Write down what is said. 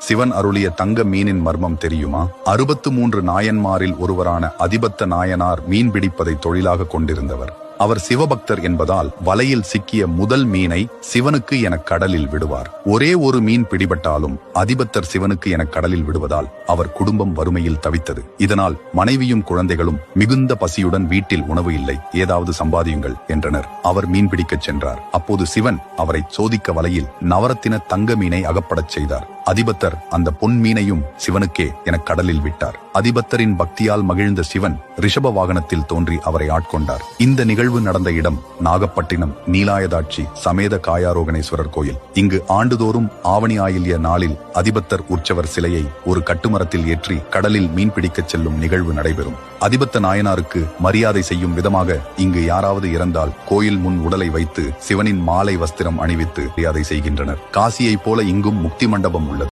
சிவன் அருளிய தங்க மீனின் மர்மம் தெரியுமா? 63 நாயன்மாரில் ஒருவரான அதிபத்த நாயனார் மீன் பிடிப்பதை தொழிலாக கொண்டிருந்தவர். அவர் சிவபக்தர் என்பதால் வலையில் சிக்கிய முதல் மீனை சிவனுக்கு என கடலில் விடுவார். ஒரே ஒரு மீன் பிடிபட்டாலும் அதிபத்தர் சிவனுக்கு என கடலில் விடுவதால் அவர் குடும்பம் வறுமையில் தவித்தது. இதனால் மனைவியும் குழந்தைகளும் மிகுந்த பசியுடன் வீட்டில் உணவு இல்லை, ஏதாவது சம்பாதியுங்கள் என்றனர். அவர் மீன் பிடிக்கச் சென்றார். அப்போது சிவன் அவரை சோதிக்க வலையில் நவரத்தின தங்க மீனை அகப்படச் செய்தார். அதிபத்தர் அந்த பொன் மீனையும் சிவனுக்கே என கடலில் விட்டார். அதிபத்தரின் பக்தியால் மகிழ்ந்த சிவன் ரிஷப வாகனத்தில் தோன்றி அவரை ஆட்கொண்டார். இந்த நிகழ்வு நடந்த இடம் நாகப்பட்டினம் நீலாயதாட்சி சமேத காயாரோகணேஸ்வரர் கோயில். இங்கு ஆண்டுதோறும் ஆவணி ஆயில்ய நாளில் அதிபத்தர் உற்சவர் சிலையை ஒரு கட்டுமரத்தில் ஏற்றி கடலில் மீன் பிடிக்கச் செல்லும் நிகழ்வு நடைபெறும். அதிபத்த நாயனாருக்கு மரியாதை செய்யும் விதமாக இங்கு யாராவது இறந்தால் கோயில் முன் உடலை வைத்து சிவனின் மாலை வஸ்திரம் அணிவித்து மரியாதை செய்கின்றனர். காசியைப் போல இங்கும் முக்தி மண்டபம்